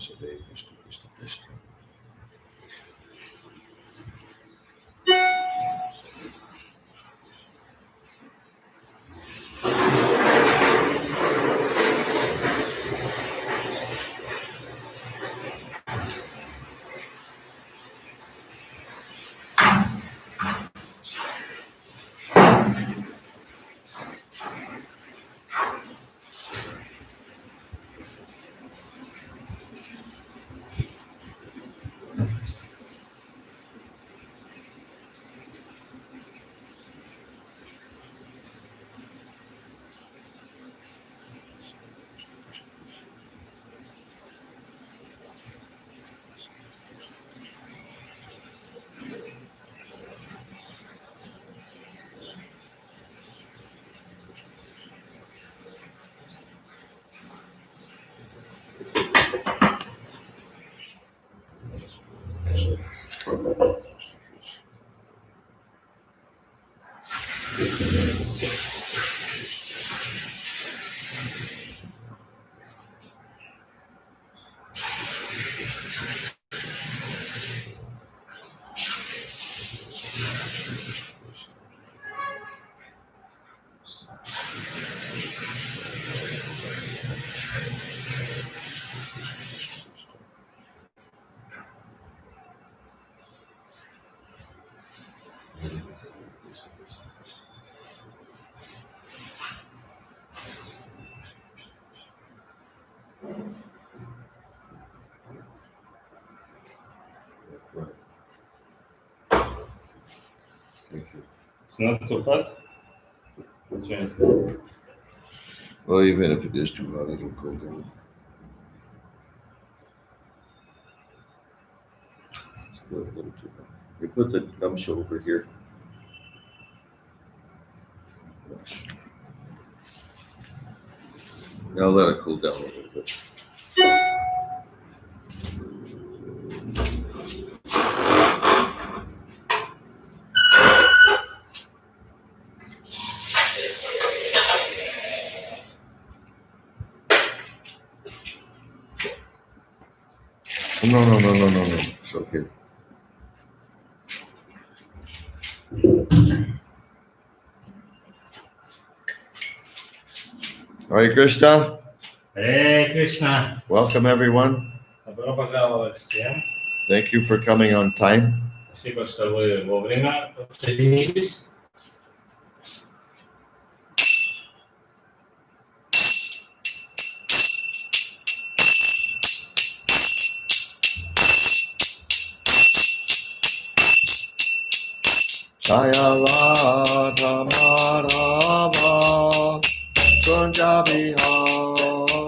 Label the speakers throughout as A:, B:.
A: Krishna, Krishna, Krishna.
B: It's not too hot?
A: Well, even if it is too hot, it'll cool down. It's a little too hot. You put the gumshoe over here. Now let it cool down a little bit. No. It's okay. Hare Krishna.
B: Hare Krishna.
A: Welcome everyone.
B: Добро пожаловать всем.
A: Thank you for coming on time.
B: Спасибо, что вы вовремя подсоединились.
A: Jaya Radha Madhava Kunja Bihari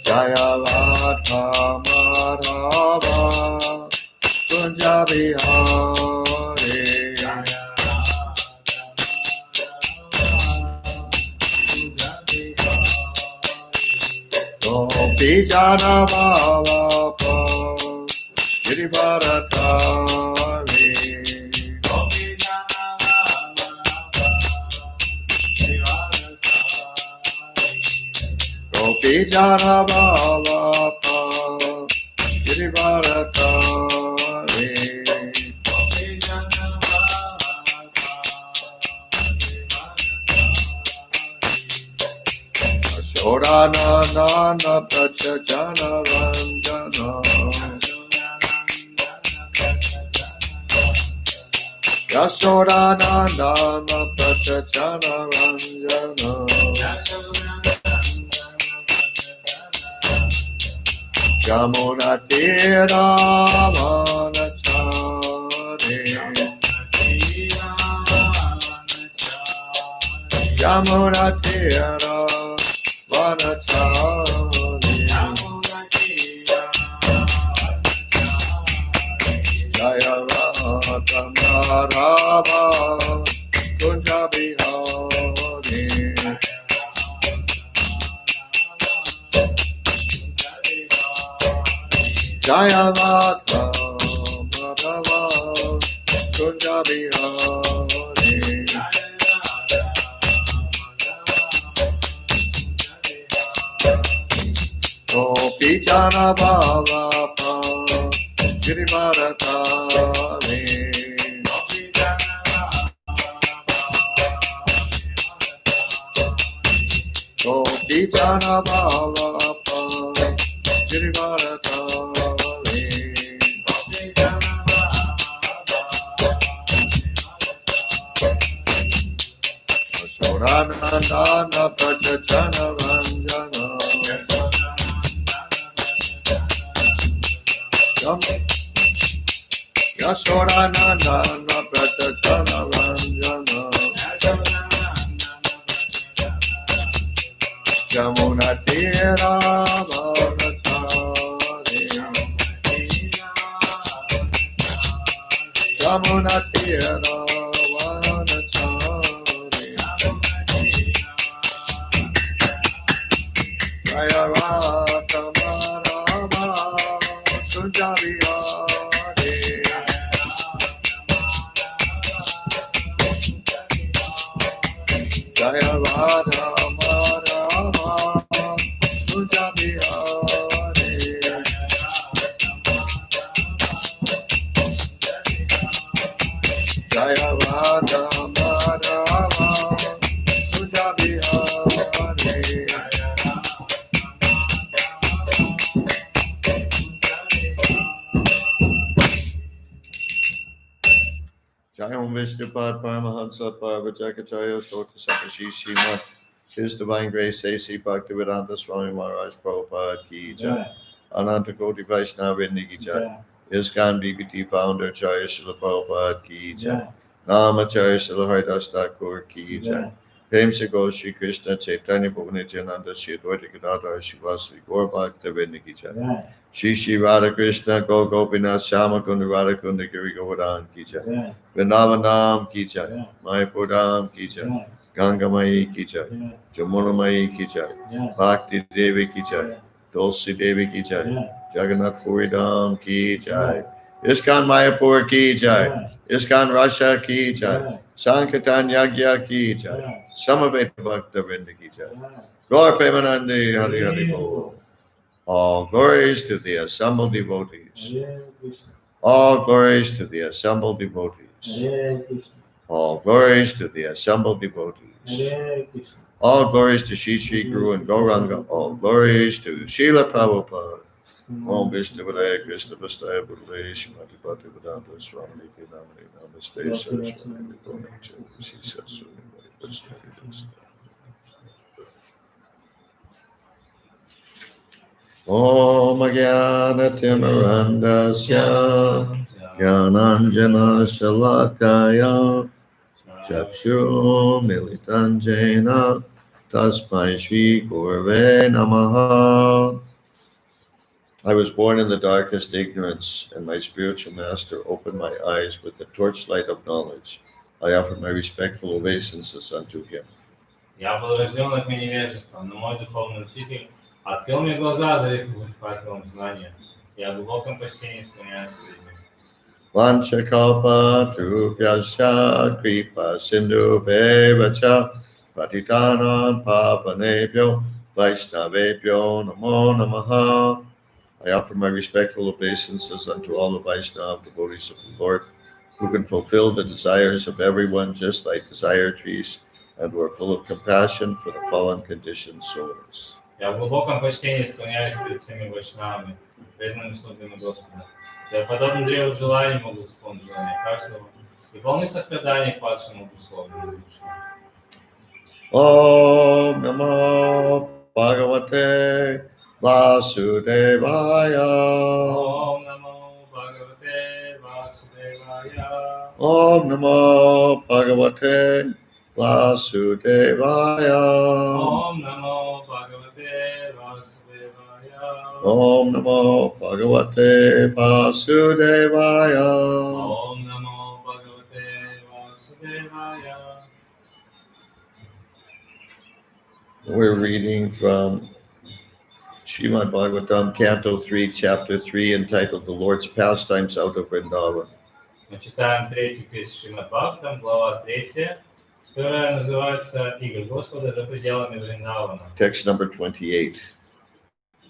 A: Jaya Radha Madhava Kunja Bihari Gopi Jana Vallabha Girivaratari Gopi Jana Vallabha Girivaratari Gopi Jana Vallabha Girivaratari Gopi Jana Vallabha Ashodanandana Prachajana Vandana Yashodanandana Prachajana Vandana Yamuna Tira Vanachari Yamuna Tira Vanachari Jaya Radha Madhava Kunja Bihari Jaya Radha Madhava Kunja Bihari Gopijana Bhavapa Girivaratari Gopijana Bhavapa Girivaratari Soranandana Pratachana Vanjana Yasoranandana Pratachana Vanjana Yamuna Tira Bhagatari Yamuna Tira Bhagatari Jaya Radha Madhava Sundari Jaya Radha Madhava Sundari Jaya Radha Madhava Sundari Jai Om Vishnupad Paramahansa Parvajakacharya Stota Sakashi Srimad His Divine Grace A.C. Bhaktivedanta Swami Maharaj Prabhupada Ki Jai Ananta Koti Vaishnava Vrinda Ki Jai ISKCON BBT Founder Jaya Srila Prabhupada Ki Jai Namacharya Srila Haridas Thakur Ki Jai Prem Se Go Shri Krishna Chaitanya Prabhu Nityananda Shri Advaita Gadadhar Shivasri Gaur Bhakta Vrinda Ki Jai Shri Shri Radha Krishna Go Gopinath Shama Kunda Radha Kunda Giri Govardhan Ki Jai Vrindavanam Ki Jai Mayapur Dham Ki Jai Ganga Mai Ki Jai Jamuna Mai Ki Jai Bhakti Devi Ki Jai Tulsi Devi Ki Jai Jagannath Puri Dham Ki Jai ISKCON Mayapur Ki Jai ISKCON Russia Ki Jai Sankirtan Yagya Ki Jai Samaveta Bhakta Vrinda Ki Jai Gaur Premanande Hari Hari Bol. All glories to the assembled devotees. All glories to the assembled devotees. All glories to the assembled devotees. All glories to Shri Shri Guru and Gauranga. All glories to Srila Prabhupada. Om Vishnu Vade Krishna Vastaya Buddha Shimati Bhakti Vedanta Swami Niti Namani Namaste Saraswati Vipona Chakasi Saraswati Vipona. Om Jnana Timirandasya Jnananjana Shalakaya Chakshu Militanjena Tasmai Shri Gurave Namaha. I was born in the darkest ignorance, and my spiritual master opened my eyes with the torchlight of knowledge. I offer my respectful obeisances unto him.
B: Я был рожден от невежества, но мой духовный учитель открыл мне глаза, озарив факелом знания. Я в глубоком почтении склоняюсь перед ним.
A: Vanchakalpa Trupyasya Kripa Sindhu Bevacha Patitanam Pavanebhyo Vaishnavebhyo Namo Namaha. I offer my respectful obeisances unto all the Vaishnava devotees of the Lord, who can fulfill the desires of everyone just like desire trees, and who are full of compassion for the fallen conditioned souls.
B: Я в глубоком почтении склоняюсь перед всеми вайшнавами, преданными слугами Господа. Я подобно древу желаний могу исполнить желания каждого и полны сострадания к падшему условному душам.
A: Om Namo Bhagavate Vasudevaya.
B: Om Namo Bhagavate Vasudevaya.
A: Om Namo Bhagavate Vasudevaya.
B: Om Namo Bhagavate Vasudevaya.
A: Om Namo Bhagavate Vasudevaya.
B: Om Namo Bhagavate Vasudevaya.
A: We're reading from Srimad Bhagavatam, Canto 3, Chapter 3, entitled The Lord's Pastimes Out of Vrindavan.
B: Мы читаем третью песню Шримад Бхагаватам, глава 3, которая называется «Игры Господа за пределами Вриндавана».
A: Text number 28.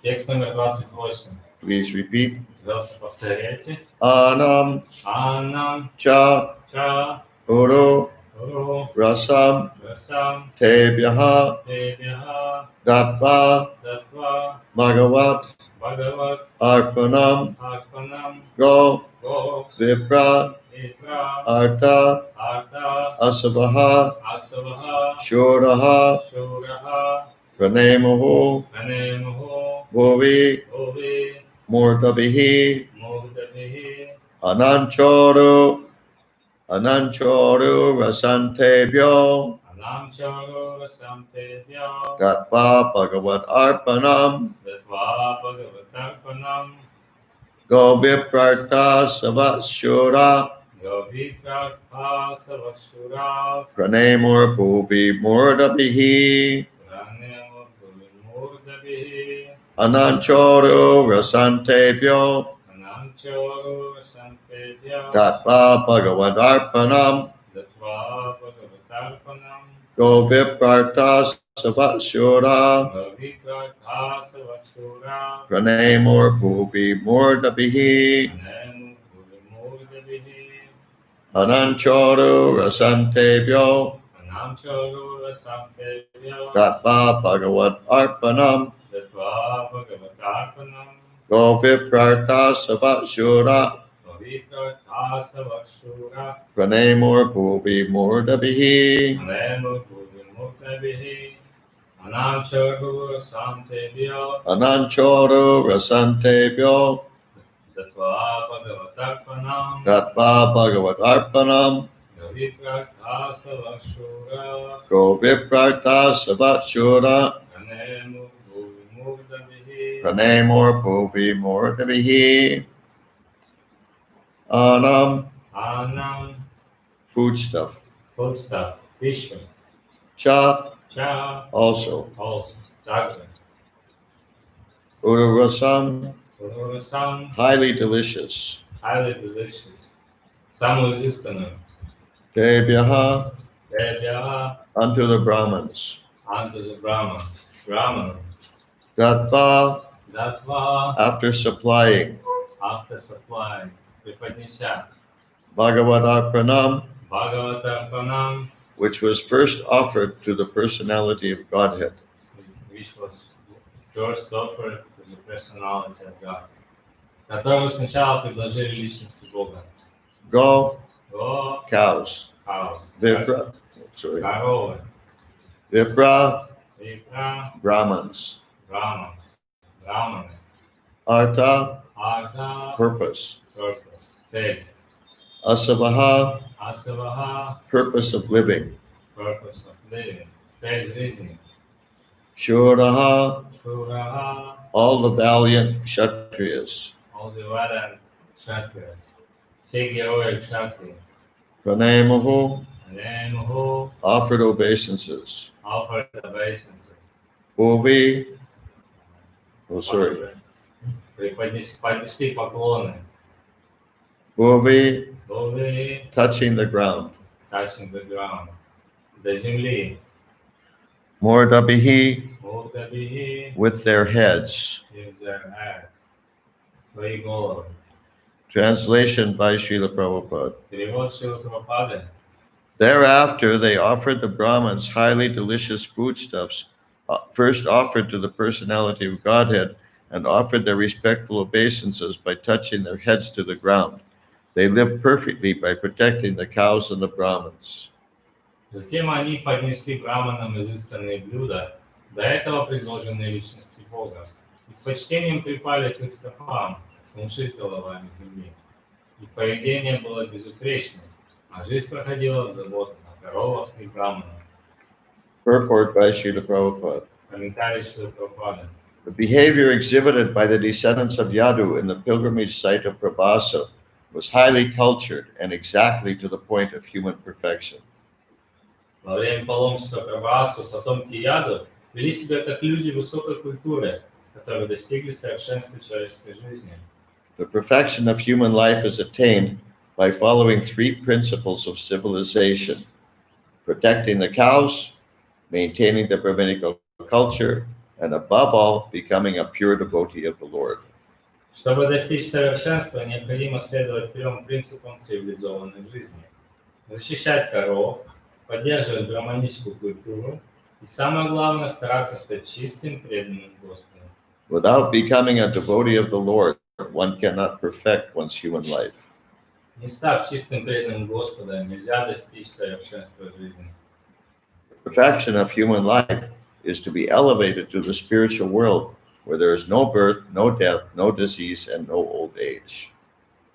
B: Текст номер 28.
A: Please repeat.
B: Пожалуйста, повторяйте.
A: Anam
B: Анам
A: cha
B: ча
A: uru
B: ру
A: rasam
B: расам
A: tebyaha
B: тебяха
A: datva
B: датва
A: bhagavat
B: бхагават
A: arpanam
B: арпанам
A: go
B: го
A: vipra
B: випра
A: arta
B: арта
A: asavaha
B: асаваха
A: shoraha
B: шураха
A: pranemuhu
B: пранемухо
A: bhuvi
B: ови
A: murtabihi
B: мурдабихи
A: ananchoru rasantebhyo
B: анамчаро расам тебя
A: datva bhagavat arpanam
B: датва бхагаватарпанам
A: go viprarta savashura
B: Gavitratha savakshura
A: pranemur bhuvi murtabihi
B: pranemo murdabihi
A: ananchoru rasantebhyo
B: anamchoro santedya
A: datva bhagavat arpanam
B: datva bhagavatarpanam
A: go viprarta savashura
B: Gavitratha savakshura
A: pranemur bhuvi murtabihi
B: pranemo murdabihi
A: ananchoru rasantebhyo
B: anamchoro santedya
A: datva bhagavat arpanam
B: datva bhagavatarpanam
A: go viprarta savashura
B: Gavitratha savakshura
A: pranemur bhuvi murtabihi
B: Anemo murdabihi anamchoro santedya
A: ananchoru rasantebhyo
B: datva bhagavatarpanam
A: datva bhagavat arpanam
B: Gavitratha savakshura
A: go viprarta savashura
B: Anemo murdabihi
A: pranemur bhuvi murtabihi anam
B: Anam
A: foodstuff
B: foodstuff пищу
A: cha
B: cha
A: also
B: also также
A: ururasam
B: Ururasam
A: highly delicious
B: highly delicious самую изысканную
A: tebyaha
B: Тебя
A: unto the Brahmins
B: unto the Brahmans Brahman
A: datva
B: Датва
A: after supplying
B: after supply преподнеся
A: bhagavat arpanam
B: Bhagavatarpanam
A: which was first offered to the personality of Godhead
B: which was first offered to the personality of God, которую сначала предложили личности Бога.
A: go
B: О,
A: cows
B: хаос,
A: vipra
B: коровы,
A: vipra
B: випра,
A: brahmans
B: браманс, браманы,
A: arta
B: арта,
A: purpose
B: purpose, цель,
A: asavaha
B: асаваха,
A: purpose of living
B: purpose of living, цель жизни,
A: shoraha
B: шураха,
A: all the valiant kshatriyas
B: all the valiant kshatriyas, все герои кшатрии,
A: pranemuhu
B: Немуху,
A: offered obeisances
B: offered obeisances.
A: bhuvi
B: Поднесли поклоны.
A: bhuvi
B: Бовы,
A: touching the ground
B: touching the ground. До земли.
A: murdabihi
B: Мурдабихи,
A: with their heads
B: in their heads. Свои головы.
A: translation by Srila Prabhupada.
B: Перевод Шрилы Прабхупады.
A: Thereafter, they offered the Brahmins highly delicious foodstuffs, first offered to the personality of Godhead, and offered their respectful obeisances by touching their heads to the ground. They lived perfectly by protecting the cows and the Brahmins.
B: Затем они поднесли браманам изысканные блюда, до этого предложенные личности Бога, и с почтением припали к их стопам, снувшись головами земли. Их поведение было безупречным, а жизнь проходила в заботах о коровах и браманах.
A: Purport by Srila Prabhupada.
B: Комментарий Шрилы Прабхупады.
A: The behavior exhibited by the descendants of Yadu in the pilgrimage site of Prabhasa was highly cultured and exactly to the point of human perfection.
B: Во время паломничества Прабхасу потомки Яду вели себя как люди высокой культуры, которые достигли совершенства человеческой жизни.
A: The perfection of human life is attained by following three principles of civilization: protecting the cows, maintaining the Brahminical culture, and above all, becoming a pure devotee of the Lord.
B: Чтобы достичь совершенства, необходимо следовать 3 принципам цивилизованной жизни. Защищать коров, поддерживать браманическую культуру и, самое главное, стараться стать чистым, преданным Господу.
A: Without becoming a devotee of the Lord, one cannot perfect one's human life.
B: Не став чистым, преданным Господа, нельзя достичь совершенства жизни.
A: Perfection of human life is to be elevated to the spiritual world where there is no birth, no death, no disease, and no old age.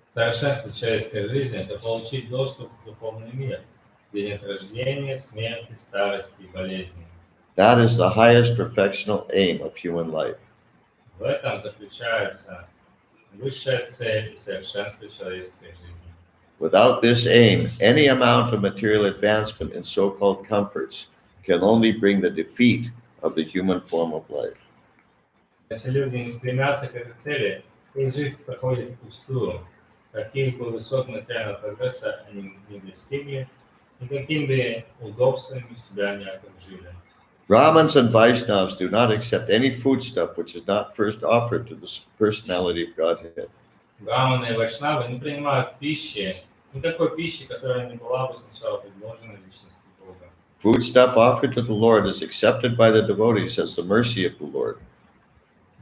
B: Совершенство человеческой жизни – это получить доступ в духовный мир, где нет рождения, смерти, старости и болезней.
A: That is the highest perfectional aim of human life.
B: В этом заключается высшая цель и совершенство человеческой жизни.
A: Without this aim, any amount of material advancement in so-called comforts can only bring the defeat of the human form of life.
B: Если люди не стремятся к этой цели, их жизнь проходит впустую. Каких бы высот материального прогресса они не достигли, никаким бы удобствами себя не окружили.
A: Brahmins and Vaishnavas do not accept any foodstuff which is not first offered to the personality of Godhead.
B: Браманы и вайшнавы не принимают пищи, никакой пищи, которая не была бы сначала предложена личности Бога.
A: Foodstuff offered to the Lord is accepted by the devotees as the mercy of the Lord.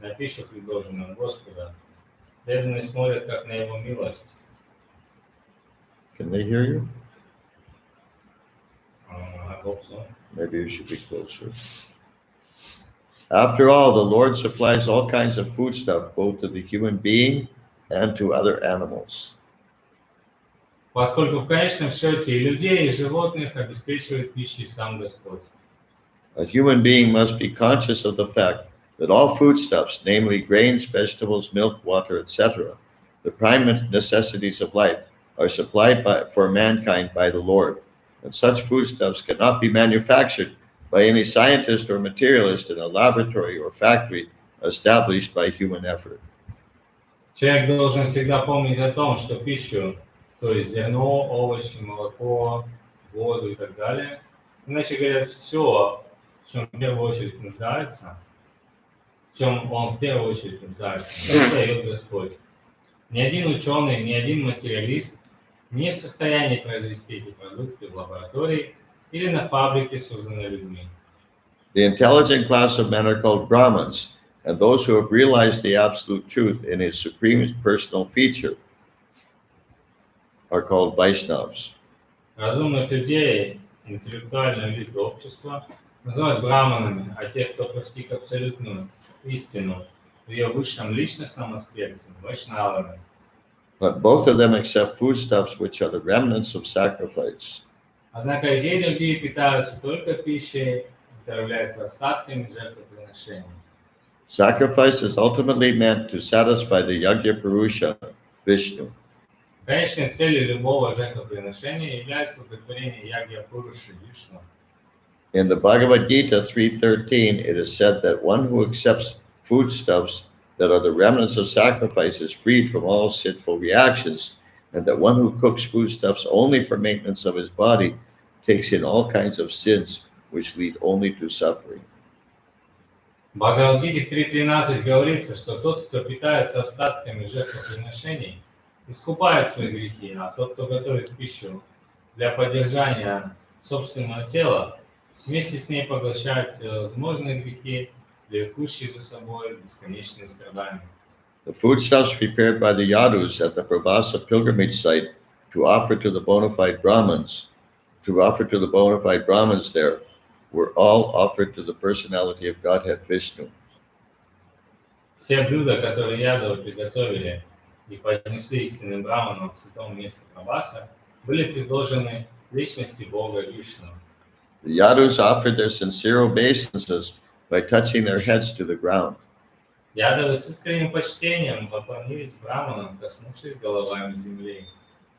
B: На пищу, предложенную Господа, преданные смотрят как на Его милость.
A: Can they hear you?
B: I hope so.
A: Maybe you should be closer. After all, the Lord supplies all kinds of foodstuff both to the human being and to other animals.
B: Поскольку в конечном счете и людей, и животных обеспечивает пищей сам Господь.
A: A human being must be conscious of the fact that all foodstuffs, namely grains, vegetables, milk, water, etc., the prime necessities of life, are supplied for mankind by the Lord, and such foodstuffs cannot be manufactured by any scientist or materialist in a laboratory or factory established by human effort.
B: Человек должен всегда помнить о том, что пищу, то есть зерно, овощи, молоко, воду и так далее, иначе говоря, все, в чем в первую очередь нуждается, в чем он в первую очередь нуждается, это дает Господь. Ни один ученый, ни один материалист не в состоянии произвести эти продукты в лаборатории или на фабрике, созданной людьми.
A: The intelligent class of men are called Brahmins, and those who have realized the absolute truth in his supreme personal feature are called Vaishnavas.
B: Разумных людей, интеллектуальную элиту общества называют браманами, а тех, кто постиг абсолютную истину в ее высшем личностном аспекте, вайшнавами.
A: But both of them accept foodstuffs which are the remnants of sacrifice.
B: Однако и те, и другие питаются только пищей, которая является остатками жертвоприношений.
A: Sacrifice is ultimately meant to satisfy the Yajna Purusha, Vishnu.
B: Конечной целью любого жертвоприношения является удовлетворение ягья Пуруши Вишну.
A: In the Bhagavad Gita 3:13, it is said that one who accepts foodstuffs that are the remnants of sacrifice is freed from all sinful reactions, and that one who cooks foodstuffs only for maintenance of his body takes in all kinds of sins which lead only to suffering.
B: В Бхагавад-гите 3.13 говорится, что тот, кто питается остатками жертвоприношений, искупает свои грехи, а тот, кто готовит пищу для поддержания собственного тела, вместе с ней поглощает всевозможные грехи, влекущие за собой бесконечные страдания.
A: The foodstuffs prepared by the Yadus at the Prabhasa pilgrimage site to offer to the bona fide Brahmins there, were all offered to the personality of Godhead Vishnu.
B: Все блюда, которые ядовы приготовили и поднесли истинным браманам в святом месте Прабхаса, были предложены личности Бога Вишну.
A: The Yadus offered their sincere obeisances by touching their heads to the ground.
B: Ядовы с искренним почтением поклонились браманам, коснувшись головами земли.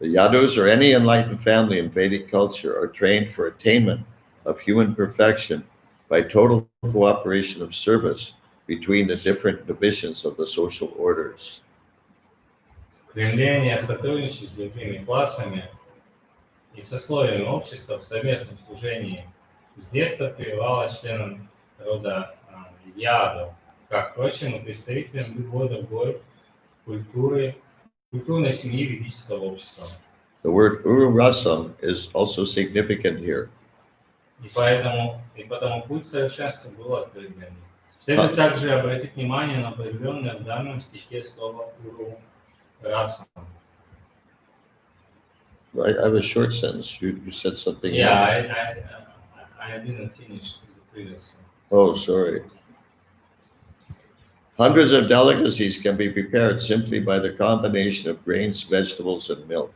A: The Yadus or any enlightened family in Vedic culture are trained for attainment of human perfection by total cooperation of service between the different divisions of the social orders.
B: Стремление сотрудничать с другими классами и сословиями общества в совместном служении с детства прививало членам рода яду, как впрочем и представителям любой другой культурной семьи ведического общества.
A: The word ururasam is also significant here.
B: И потому путь совершенства был открыт для них. Следует также обратить внимание на определенное в данном стихе слово «уру раса».
A: I have a short sentence. You said something.
B: Yeah, I didn't finish the previous one.
A: Oh, sorry. Hundreds of delicacies can be prepared simply by the combination of grains, vegetables, and milk.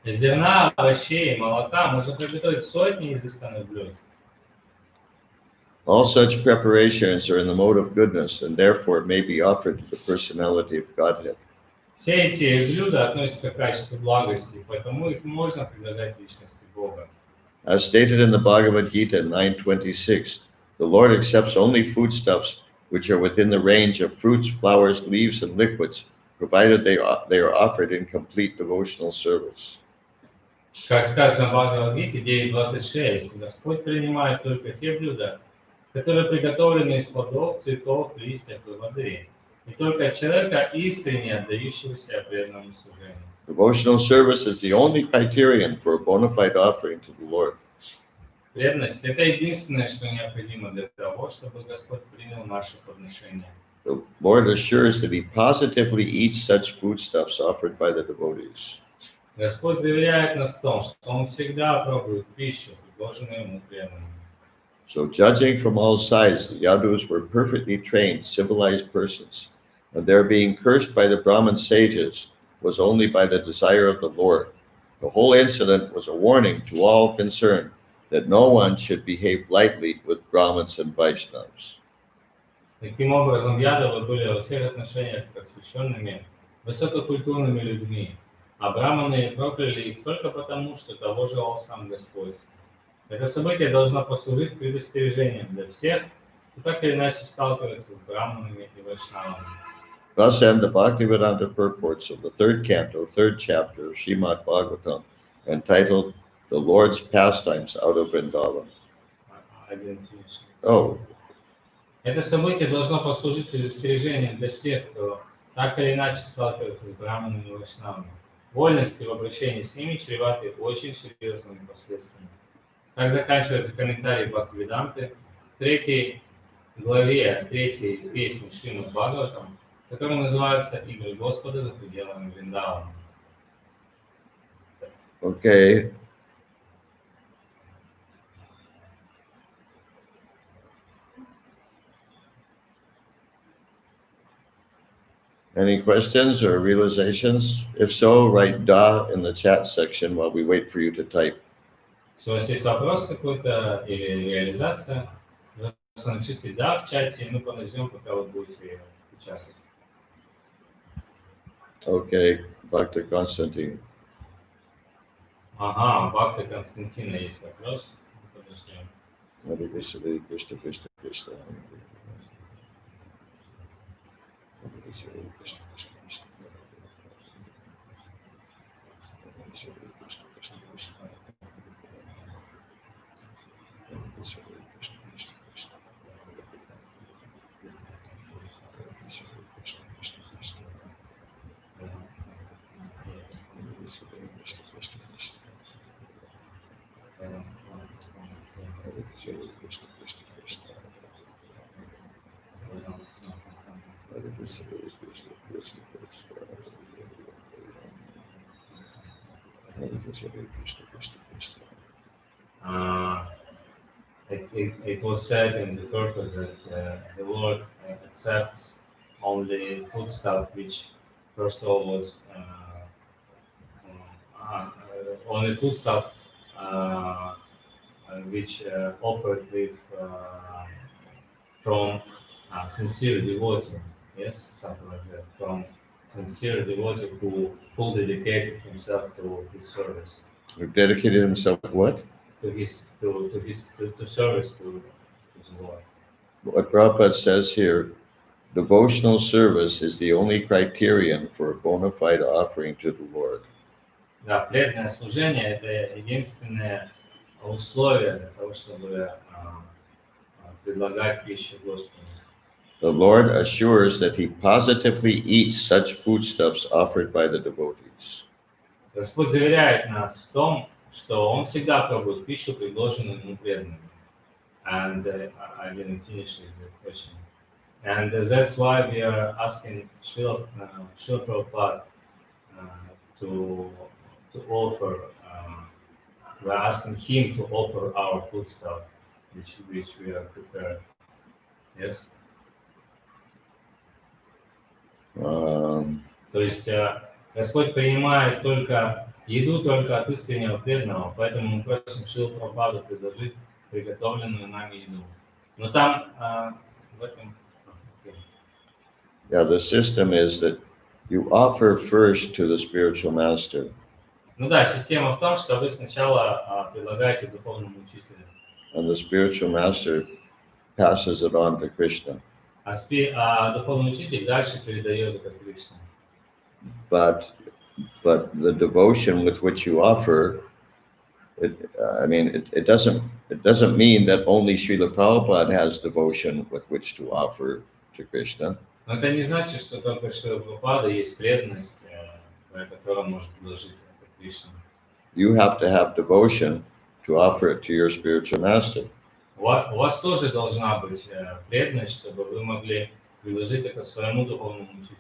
B: Из зерна, овощей и молока можно приготовить сотни изысканных блюд.
A: All such preparations are in the mode of goodness and therefore may be offered to the personality of Godhead.
B: Все эти блюда относятся к качеству благости, поэтому их можно предлагать личности Бога.
A: As stated in the Bhagavad Gita 9:26, the Lord accepts only foodstuffs which are within the range of fruits, flowers, leaves, and liquids, provided they are offered in complete devotional service.
B: Как сказано в Бхагавад-гите 9.26, Господь принимает только те блюда, которые приготовлены из плодов, цветов, листьев и воды, и только от человека, искренне отдающегося преданному служению.
A: Devotional service is the only criterion for a bona fide offering to the Lord.
B: Преданность – это единственное, что необходимо для того, чтобы Господь принял наше подношение.
A: The Lord assures that He positively eats such foodstuffs offered by the devotees.
B: Господь заверяет нас в том, что Он всегда пробует пищу, предложенную Ему преданными.
A: So, judging from all sides, the Yadus were perfectly trained, civilized persons, and their being cursed by the Brahmin sages was only by the desire of the Lord. The whole incident was a warning to all concerned that no one should behave lightly with Brahmins and Vaishnavas.
B: Таким образом, ядовы были во всех отношениях просвещенными, высококультурными людьми, а браманы прокляли их только потому, что того желал сам Господь. Это событие должно послужить предостережением для всех, кто так или иначе сталкивается с браманами и вайшнавами.
A: Thus end the Bhaktivedanta purports of the third canto, third chapter of Srimad Bhagavatam, entitled The Lord's Pastimes out of Vrindavan.
B: I didn't finish.
A: Oh,
B: Это событие должно послужить предостережением для всех, кто так или иначе сталкивается с браманами и вайшнавами. Вольности в обращении с ними чреваты очень серьезными последствиями. Так заканчивается комментарий Бхактивиданты в 3 главе 3 песни Шримад Бхагаватам, который называется «Игры Господа за пределами Вриндавана».
A: okay. Any questions or realizations? If so, write da in the chat section while we wait for you to type.
B: So, если есть вопрос какой-то или реализация, просто напишите «да» в чате, и мы подождем, пока вы будете печатать.
A: Okay, Bhakta Constantine.
B: Ага, у Бхакта Константина есть вопрос. Подождем.
A: Hare Krishna, Hare Krishna, Krishna Krishna. Hare Krishna, Hare Krishna, Krishna Krishna. Hare Krishna, Hare Krishna, Krishna Krishna. Hare Krishna, Hare Krishna, Krishna Krishna. Hare Krishna, Hare Krishna, Krishna Krishna. Hare Krishna, Hare Krishna, Krishna Krishna. Hare Krishna, Hare Krishna, Krishna Krishna. Hare Krishna, Hare Krishna, Krishna Krishna. Hare Krishna, Hare Krishna, Krishna Krishna.
B: It was said in the purpose that the Lord accepts only foodstuff which first of all was only foodstuff which offered with from sincere devotee, yes, something like that, from sincere devotee who fully dedicated himself to his service.
A: Who dedicated himself what?
B: To service to the Lord.
A: What Prabhupada says here, devotional service is the only criterion for a bona fide offering to the Lord.
B: Да, преданное служение – это единственное условие для того, чтобы предлагать пищу Господу.
A: The Lord assures that He positively eats such foodstuffs offered by the devotees.
B: Господь заверяет нас в том, что Он всегда пробует пищу, предложенную Ему преданными. And I didn't finish with the question. And that's why we are asking Srila Prabhupada to offer, we are asking him to offer our food stuff, which we are prepared. Yes? То есть Господь принимает только еду только от искреннего преданного, поэтому мы просим Шрилу Прабхупаду предложить приготовленную нами еду. Но там в этом...
A: Yeah, the system is that you offer first to the spiritual master.
B: Ну да, система в том, что вы сначала предлагаете духовному учителю.
A: And the spiritual master passes it on to Krishna.
B: А духовный учитель дальше передает это Кришне.
A: But the devotion with which you offer, it doesn't mean that only Srila Prabhupada has devotion with which to offer to Krishna.
B: Но это не значит, что только Шрила Прабхупада есть преданность, которую он может предложить это Кришне.
A: You have to have devotion to offer it to your spiritual master.
B: У вас тоже должна быть преданность, чтобы вы могли предложить это своему духовному учителю.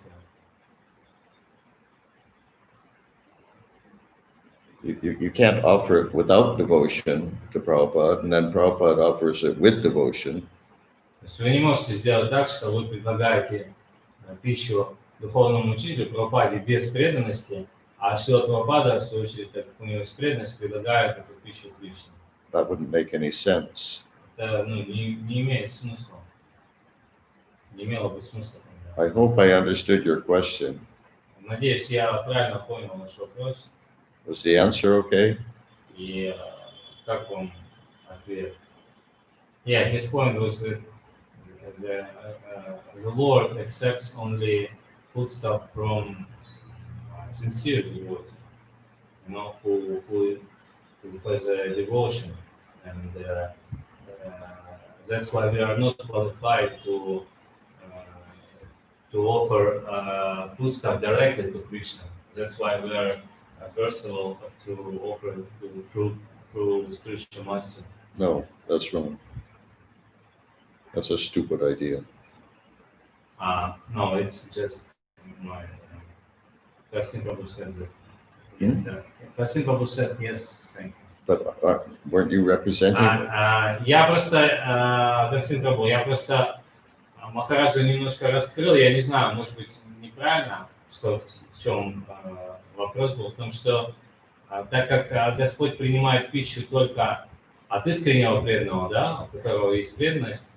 A: You can't offer it without devotion to Prabhupada, and then Prabhupada offers it with devotion.
B: То есть вы не можете сделать так, что вы предлагаете пищу духовному учителю Прабхупаде без преданности, а Шрила Прабхупада, в свою очередь, так как у него есть преданность, предлагает эту пищу Кришне.
A: That wouldn't make any sense.
B: Это не имеет смысла. Не имело бы смысла.
A: I hope I understood your question.
B: Надеюсь, я правильно понял ваш вопрос.
A: Was the answer okay?
B: И как вам ответ? Yeah, his point was that the Lord accepts only food stuff from sincere devotee, who has a devotion, and that's why we are not qualified to offer food stuff directly to Krishna. That's why we are first of all to offer through the spiritual master.
A: No, that's wrong. That's a stupid idea.
B: No, it's just my. Kasim Prabhu said that. Yes, Kasim Prabhu said yes, thank you.
A: But weren't you representing?
B: Я просто, Kasim Prabhu, я просто Махараджа немножко раскрыл, я не знаю, может быть, неправильно, что в чем вопрос был, в том, что так как Господь принимает пищу только от искреннего преданного, да, у которого есть преданность,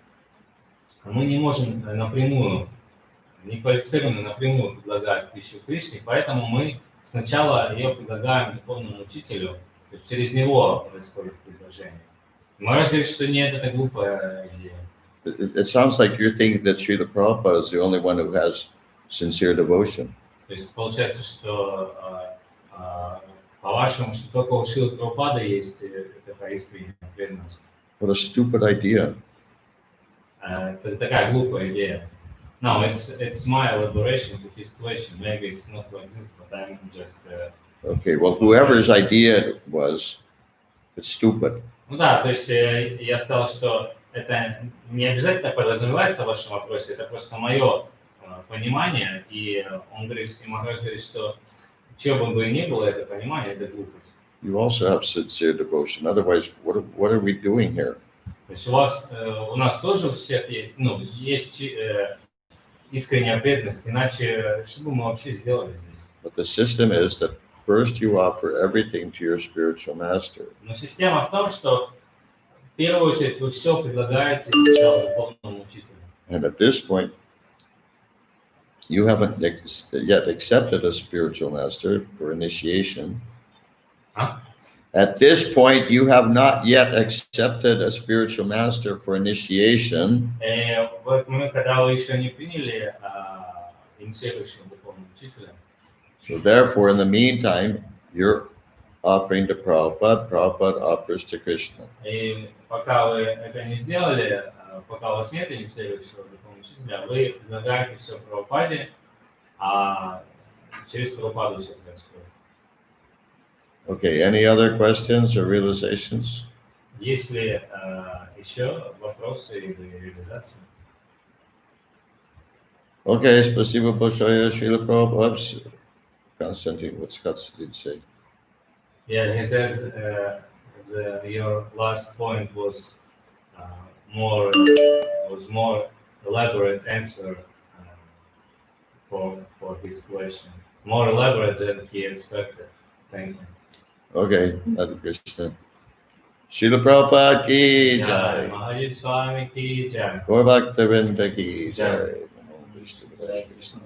B: мы не можем напрямую, не квалифицированно напрямую предлагать пищу Кришне, поэтому мы сначала ее предлагаем духовному учителю, то есть через него происходит предложение. Махарадж говорит, что нет, это глупая идея.
A: It sounds like you think that Srila Prabhupada is the only one who has sincere devotion.
B: То есть получается, что по-вашему, что только у Шрилы Прабхупады есть такая искренняя преданность.
A: What a stupid idea.
B: Это такая глупая идея. No, it's my elaboration to his question. Maybe it's not like this, but I'm just...
A: Okay, well, whoever's idea it was, it's stupid.
B: Ну да, то есть я сказал, что это не обязательно подразумевается в вашем вопросе, это просто мое понимание, и он говорит, и Махарадж говорит, что чего бы ни было, это понимание, это глупость.
A: You also have sincere devotion. Otherwise, what are we doing here?
B: То есть у нас тоже у всех есть, есть искренняя преданность, иначе что бы мы вообще сделали здесь?
A: But the system is that first you offer everything to your spiritual master.
B: Но система в том, что в первую очередь вы все предлагаете сначала духовному учителю.
A: And at this point, you haven't yet accepted a spiritual master for initiation.
B: Huh?
A: At this point, you have not yet accepted a spiritual master for initiation.
B: В этот момент, когда вы еще не приняли инициирующего духовного учителя,
A: So therefore, in the meantime, you're offering to Prabhupada, Prabhupada offers to Krishna.
B: и пока вы это не сделали, пока у вас нет инициирующего духовного учителя, вы предлагаете все Прабхупаде, а через Прабхупаду все происходит.
A: Okay, any other questions or realizations?
B: Есть ли еще вопросы или реализации?
A: Okay, спасибо большое, Srila Prabhupada. Konstantin, what Scott did say.
B: Yeah, he says your last point was more elaborate answer for his question, more elaborate than he expected. Thank you.
A: Okay, Hare Krishna. Srila Prabhupada ki
B: Jai,
A: jai.
B: Maharaj Swami ki jai.
A: Gaur Bhakta Vrinda ki
B: Jai.
A: jai. Namo Vishnu Padaya Krishna.